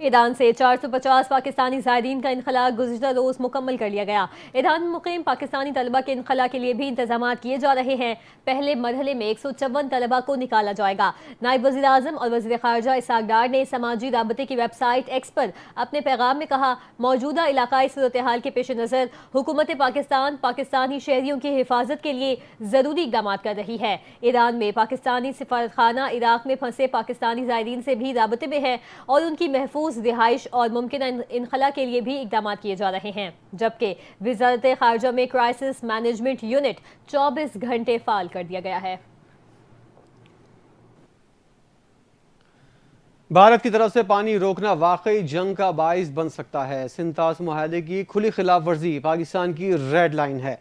ایران سے 450 پاکستانی زائرین کا انخلاء گزشتہ روز مکمل کر لیا گیا۔ ایران میں مقیم پاکستانی طلبہ کے انخلاء کے لیے بھی انتظامات کیے جا رہے ہیں۔ پہلے مرحلے میں 154 طلبہ کو نکالا جائے گا۔ نائب وزیر اعظم اور وزیر خارجہ اسحاق ڈار نے سماجی رابطے کی ویب سائٹ ایکس پر اپنے پیغام میں کہا، موجودہ علاقائی صورتحال کے پیش نظر حکومت پاکستان پاکستانی شہریوں کی حفاظت کے لیے ضروری اقدامات کر رہی ہے۔ ایران میں پاکستانی سفارتخانہ عراق میں پھنسے پاکستانی زائرین سے بھی رابطے میں ہے اور ان کی محفوظ رہائش اور ممکنہ انخلاء کے لیے بھی اقدامات کیے جا رہے ہیں، جبکہ وزارت خارجہ میں کرائسس مینجمنٹ یونٹ 24 گھنٹے فعال کر دیا گیا ہے۔ بھارت کی طرف سے پانی روکنا واقعی جنگ کا باعث بن سکتا ہے۔ سنتاس معاہدے کی کھلی خلاف ورزی پاکستان کی ریڈ لائن ہے۔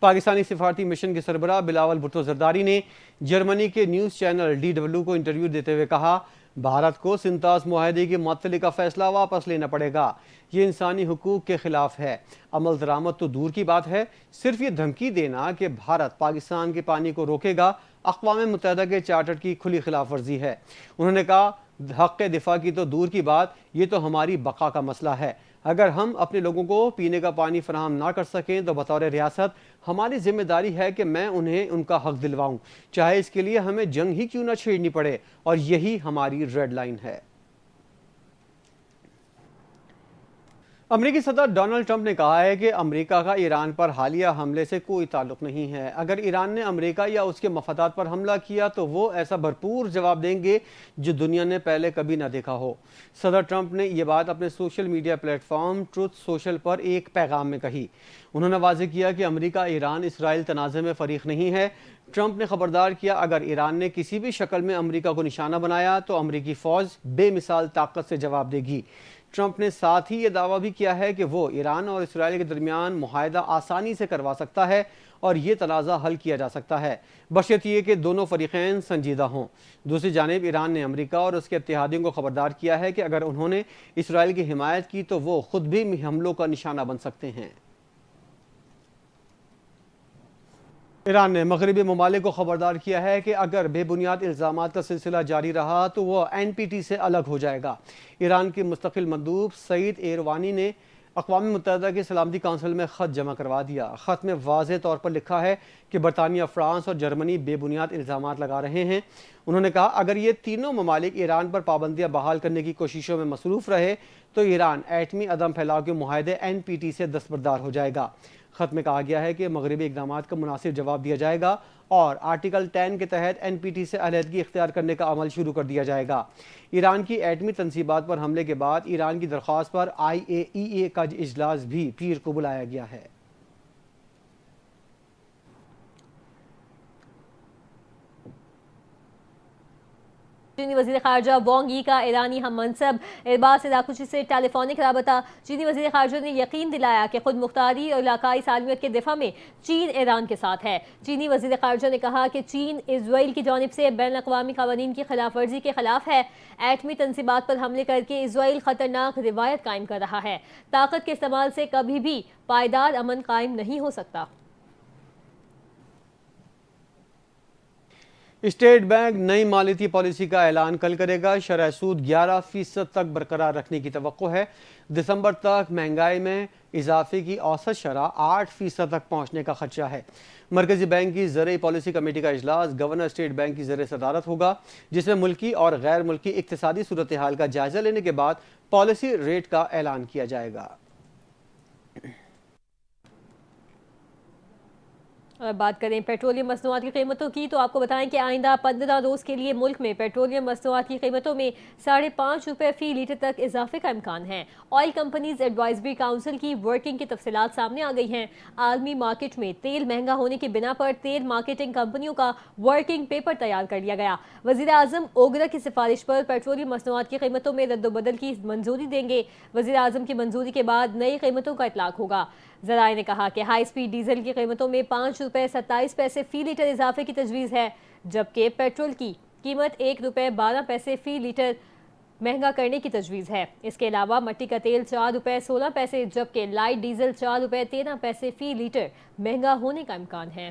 پاکستانی سفارتی مشن کے سربراہ بلاول بھٹو زرداری نے جرمنی کے نیوز چینل DW کو انٹرویو دیتے ہوئے کہا، بھارت کو سنتاس معاہدے کی معطلی کا فیصلہ واپس لینا پڑے گا۔ یہ انسانی حقوق کے خلاف ہے۔ عمل درآمد تو دور کی بات ہے، صرف یہ دھمکی دینا کہ بھارت پاکستان کے پانی کو روکے گا اقوام متحدہ کے چارٹر کی کھلی خلاف ورزی ہے۔ انہوں نے کہا، حق دفاع کی تو دور کی بات، یہ تو ہماری بقا کا مسئلہ ہے۔ اگر ہم اپنے لوگوں کو پینے کا پانی فراہم نہ کر سکیں تو بطور ریاست ہماری ذمہ داری ہے کہ میں انہیں ان کا حق دلواؤں، چاہے اس کے لیے ہمیں جنگ ہی کیوں نہ چھیڑنی پڑے، اور یہی ہماری ریڈ لائن ہے۔ امریکی صدر ڈونلڈ ٹرمپ نے کہا ہے کہ امریکہ کا ایران پر حالیہ حملے سے کوئی تعلق نہیں ہے۔ اگر ایران نے امریکہ یا اس کے مفادات پر حملہ کیا تو وہ ایسا بھرپور جواب دیں گے جو دنیا نے پہلے کبھی نہ دیکھا ہو۔ صدر ٹرمپ نے یہ بات اپنے social media platform truth social پر ایک پیغام میں کہی۔ انہوں نے واضح کیا کہ امریکہ ایران اسرائیل تنازع میں فریق نہیں ہے۔ ٹرمپ نے خبردار کیا، اگر ایران نے کسی بھی شکل میں امریکہ کو نشانہ بنایا تو امریکی فوج بے مثال طاقت سے جواب دے گی۔ ٹرمپ نے ساتھ ہی یہ دعویٰ بھی کیا ہے کہ وہ ایران اور اسرائیل کے درمیان معاہدہ آسانی سے کروا سکتا ہے اور یہ تنازع حل کیا جا سکتا ہے، بشرط یہ کہ دونوں فریقین سنجیدہ ہوں۔ دوسری جانب ایران نے امریکہ اور اس کے اتحادیوں کو خبردار کیا ہے کہ اگر انہوں نے اسرائیل کی حمایت کی تو وہ خود بھی حملوں کا نشانہ بن سکتے ہیں۔ ایران نے مغربی ممالک کو خبردار کیا ہے کہ اگر بے بنیاد الزامات کا سلسلہ جاری رہا تو وہ NPT سے الگ ہو جائے گا۔ ایران کے مستقل مندوب سعید ایروانی نے اقوام متحدہ کے سلامتی کونسل میں خط جمع کروا دیا۔ خط میں واضح طور پر لکھا ہے کہ برطانیہ، فرانس اور جرمنی بے بنیاد الزامات لگا رہے ہیں۔ انہوں نے کہا، اگر یہ تینوں ممالک ایران پر پابندیاں بحال کرنے کی کوششوں میں مصروف رہے تو ایران ایٹمی عدم پھیلاؤ کے معاہدے NPT سے دستبردار ہو جائے گا۔ خط میں کہا گیا ہے کہ مغربی اقدامات کا مناسب جواب دیا جائے گا اور آرٹیکل 10 کے تحت NPT سے علیحدگی اختیار کرنے کا عمل شروع کر دیا جائے گا۔ ایران کی ایٹمی تنصیبات پر حملے کے بعد ایران کی درخواست پر IAEA کا اجلاس بھی پیر کو بلایا گیا ہے۔ چینی وزیر خارجہ وانگ ای کا ایرانی ہم منصب ارباز راکھوچی سے ٹیلی فونک رابطہ۔ چینی وزیر خارجہ نے یقین دلایا کہ خود مختاری اور علاقائی سالمیت کے دفاع میں چین ایران کے ساتھ ہے۔ چینی وزیر خارجہ نے کہا کہ چین اسرائیل کی جانب سے بین الاقوامی قوانین کی خلاف ورزی کے خلاف ہے۔ ایٹمی تنصیبات پر حملے کر کے اسرائیل خطرناک روایت قائم کر رہا ہے۔ طاقت کے استعمال سے کبھی بھی پائیدار امن قائم نہیں ہو سکتا۔ اسٹیٹ بینک نئی مالیتی پالیسی کا اعلان کل کرے گا۔ شرح سود 11% تک برقرار رکھنے کی توقع ہے۔ دسمبر تک مہنگائی میں اضافے کی اوسط شرح 8% تک پہنچنے کا خدشہ ہے۔ مرکزی بینک کی زرعی پالیسی کمیٹی کا اجلاس گورنر اسٹیٹ بینک کی زیر صدارت ہوگا، جس میں ملکی اور غیر ملکی اقتصادی صورتحال کا جائزہ لینے کے بعد پالیسی ریٹ کا اعلان کیا جائے گا۔ اور بات کریں پیٹرولیم مصنوعات کی قیمتوں کی تو آپ کو بتائیں کہ آئندہ 15 روز کے لیے ملک میں پیٹرولیم مصنوعات کی قیمتوں میں 5.5 روپے فی لیٹر تک اضافے کا امکان ہے۔ آئل کمپنیز ایڈوائزری کونسل کی ورکنگ کی تفصیلات سامنے آ گئی ہیں۔ عالمی مارکیٹ میں تیل مہنگا ہونے کی بنا پر تیل مارکیٹنگ کمپنیوں کا ورکنگ پیپر تیار کر لیا گیا۔ وزیر اعظم اوگرا کی سفارش پر پیٹرولیم مصنوعات کی قیمتوں میں رد و بدل کی منظوری دیں گے۔ وزیر اعظم کی منظوری کے بعد نئی قیمتوں کا اطلاق ہوگا۔ ذرائع نے کہا کہ ہائی سپیڈ ڈیزل کی قیمتوں میں 5 روپے 27 پیسے فی لیٹر اضافے کی تجویز ہے، جبکہ پیٹرول کی قیمت 1 روپے 12 پیسے فی لیٹر مہنگا کرنے کی تجویز ہے۔ اس کے علاوہ مٹی کا تیل 4 روپے 16 پیسے جبکہ لائٹ ڈیزل 4 روپے 13 پیسے فی لیٹر مہنگا ہونے کا امکان ہے۔